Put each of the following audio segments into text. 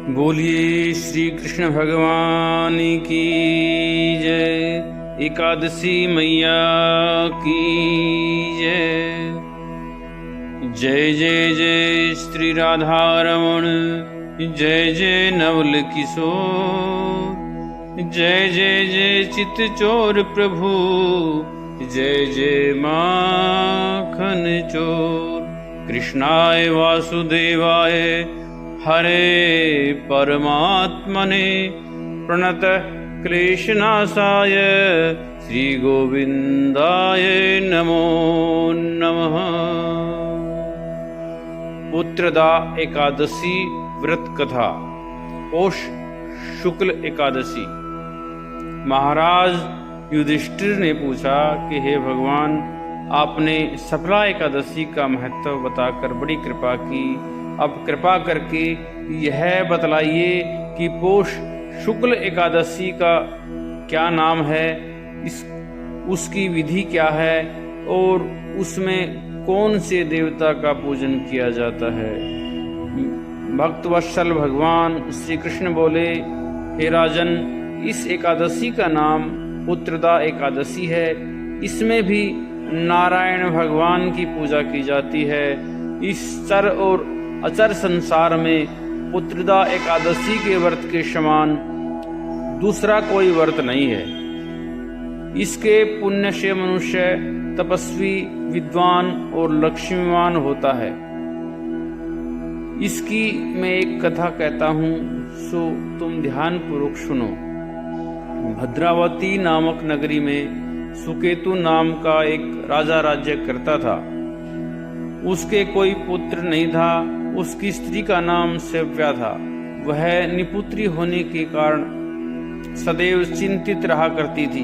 बोलिए श्री कृष्ण भगवान की जय। एकादशी मैया की जय। जय जय जय श्री राधा रमण, जय जय नवल किशोर, जय जय जय चित चोर प्रभु, जय जय माखन चोर। कृष्णाय वासुदेवाय हरे परमात्मने प्रणत क्लेशनाशाय श्री गोविंदाय नमो नमः। पुत्रदा एकादशी व्रत कथा। पौष शुक्ल एकादशी। महाराज युधिष्ठिर ने पूछा कि हे भगवान, आपने सफला एकादशी का महत्व बताकर बड़ी कृपा की। अब कृपा करके यह बतलाइए कि पौष शुक्ल एकादशी का क्या नाम है, उसकी विधि क्या है और उसमें कौन से देवता का पूजन किया जाता है। भक्तवत्सल भगवान श्री कृष्ण बोले, हे राजन, इस एकादशी का नाम पुत्रदा एकादशी है। इसमें भी नारायण भगवान की पूजा की जाती है। इस चर और अचर संसार में पुत्रदा एकादशी के व्रत के समान दूसरा कोई व्रत नहीं है। इसके पुण्य से मनुष्य तपस्वी, विद्वान और लक्ष्मीवान होता है। इसकी मैं एक कथा कहता हूँ, सो तुम ध्यान पूर्वक सुनो। भद्रावती नामक नगरी में सुकेतु नाम का एक राजा राज्य करता था। उसके कोई पुत्र नहीं था। उसकी स्त्री का नाम सेव्या था। वह निपुत्री होने के कारण सदैव चिंतित रहा करती थी।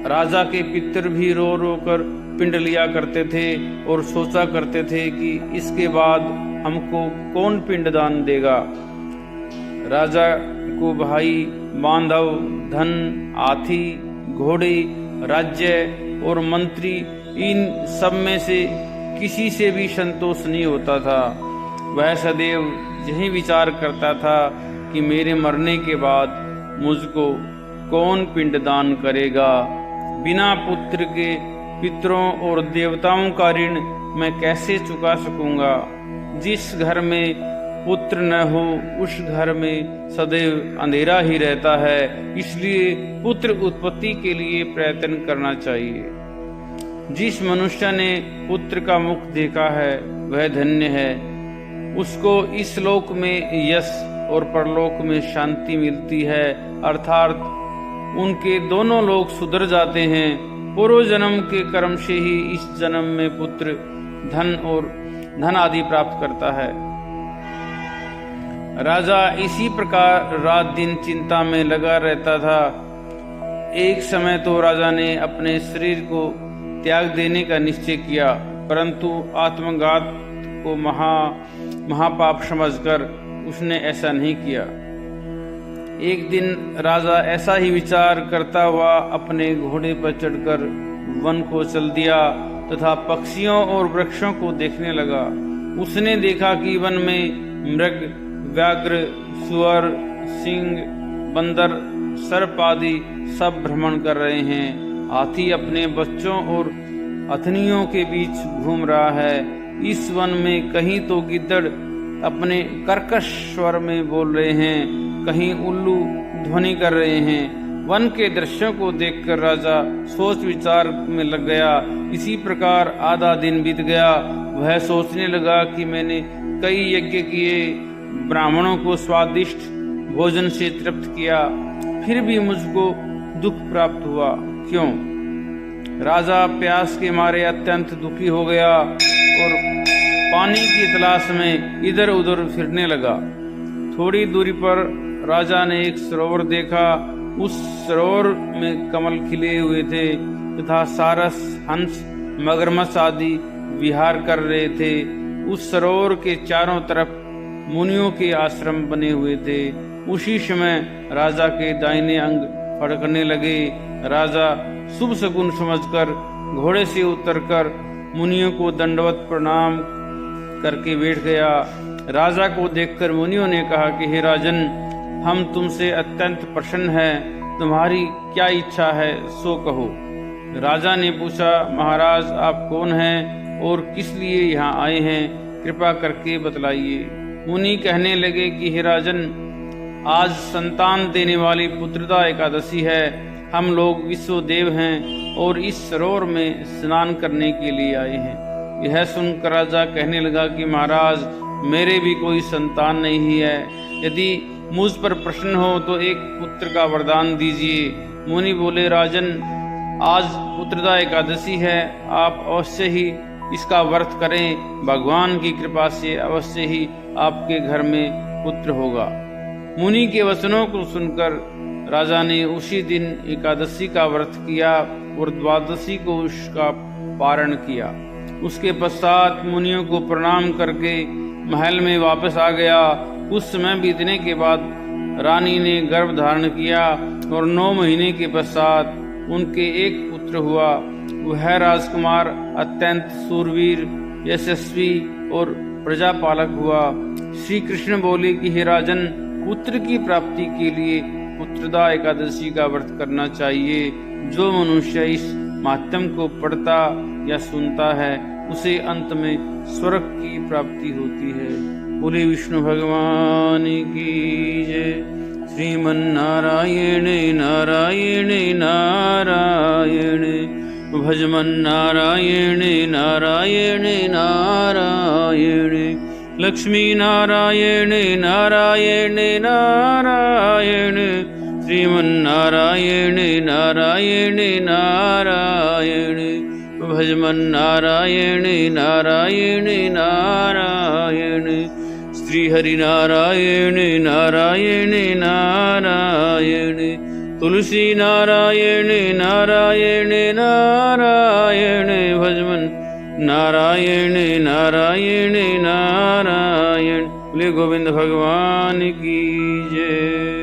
राजा के पितर भी रो रो कर पिंड लिया करते थे और सोचा करते थे कि इसके बाद हमको कौन पिंडदान देगा। राजा को भाई, बांधव, धन, हाथी, घोड़े, राज्य और मंत्री, इन सब में से किसी से भी संतोष नहीं होता था। वह सदैव यही विचार करता था कि मेरे मरने के बाद मुझको कौन पिंडदान करेगा। बिना पुत्र के पितरों और देवताओं का ऋण मैं कैसे चुका सकूंगा। जिस घर में पुत्र न हो उस घर में सदैव अंधेरा ही रहता है। इसलिए पुत्र उत्पत्ति के लिए प्रयत्न करना चाहिए। जिस मनुष्य ने पुत्र का मुख देखा है वह धन्य है। उसको इस लोक में यश और परलोक में शांति मिलती है, अर्थात उनके दोनों लोक सुधर जाते हैं। पूर्व जन्म के कर्म से ही इस जन्म में पुत्र धन आदि प्राप्त करता है। राजा इसी प्रकार रात दिन चिंता में लगा रहता था। एक समय तो राजा ने अपने शरीर को त्याग देने का निश्चय किया, परंतु आत्मघात को महापाप समझकर उसने ऐसा नहीं किया। एक दिन राजा ऐसा ही विचार करता हुआ अपने घोड़े पर चढ़कर वन को चल दिया तथा पक्षियों और वृक्षों को देखने लगा। उसने देखा कि वन में मृग, व्याघ्र, सुअर, सिंह, बंदर, सर्प आदि सब भ्रमण कर रहे हैं। हाथी अपने बच्चों और अथनियों के बीच घूम रहा है। इस वन में कहीं तो गिद्दड़ अपने कर्कश स्वर में बोल रहे हैं, कहीं उल्लू ध्वनि कर रहे हैं। वन के दृश्यों को देखकर राजा सोच विचार में लग गया। इसी प्रकार आधा दिन बीत गया। वह सोचने लगा कि मैंने कई यज्ञ किए, ब्राह्मणों को स्वादिष्ट भोजन से तृप्त किया, फिर भी मुझको दुख प्राप्त हुआ। क्यों? राजा प्यास के मारे अत्यंत दुखी हो गया और पानी की तलाश में इधर उधर फिरने लगा। थोड़ी दूरी पर राजा ने एक सरोवर देखा। उस सरोवर में कमल खिले हुए थे तथा सारस, हंस, मगरमच्छ आदि विहार कर रहे थे। उस सरोवर के चारों तरफ मुनियों के आश्रम बने हुए थे। उसी समय राजा के दाहिने अंग फड़कने लगे। राजा शुभ शकुन समझकर घोड़े से उतरकर मुनियों को दंडवत प्रणाम करके बैठ गया। राजा को देखकर मुनियों ने कहा कि हे राजन, हम तुमसे अत्यंत प्रसन्न हैं, तुम्हारी क्या इच्छा है सो कहो। राजा ने पूछा, महाराज आप कौन हैं और किस लिए यहाँ आए हैं, कृपा करके बतलाइए। मुनि कहने लगे कि हे राजन, आज संतान देने वाली पुत्रदा एकादशी है। हम लोग विश्वदेव हैं और इस सरोवर में स्नान करने के लिए आए हैं। यह सुनकर राजा कहने लगा कि महाराज, मेरे भी कोई संतान नहीं है। यदि मुझ पर प्रसन्न हो तो एक पुत्र का वरदान दीजिए। मुनि बोले, राजन, आज पुत्रदा एकादशी है, आप अवश्य ही इसका व्रत करें। भगवान की कृपा से अवश्य ही आपके घर में पुत्र होगा। मुनि के वचनों को सुनकर राजा ने उसी दिन एकादशी का व्रत किया और द्वादशी को उसका पारण किया। उसके पश्चात मुनियों को प्रणाम करके महल में वापस आ गया। कुछ समय बीतने के बाद रानी ने गर्भ धारण किया और 9 महीने के पश्चात उनके एक पुत्र हुआ। वह राजकुमार अत्यंत सूरवीर, यशस्वी और प्रजापालक हुआ। श्री कृष्ण बोले कि हे राजन, पुत्र की प्राप्ति के लिए पुत्रदा एकादशी का व्रत करना चाहिए। जो मनुष्य इस माध्यम को पढ़ता या सुनता है, उसे अंत में स्वर्ग की प्राप्ति होती है। बोले विष्णु भगवान की जय। श्रीमन्नारायण नारायण नारायण, भजमन नारायण नारायण नारायण, लक्ष्मी नारायण नारायण नारायण, श्रीमन्नारायण नारायण नारायण, भजमन नारायण नारायण नारायण, श्री हरि नारायण नारायण नारायण, तुलसी नारायण नारायण नारायण, भजमन नारायण नारायण नारायण। बोले गोविंद भगवान की जय।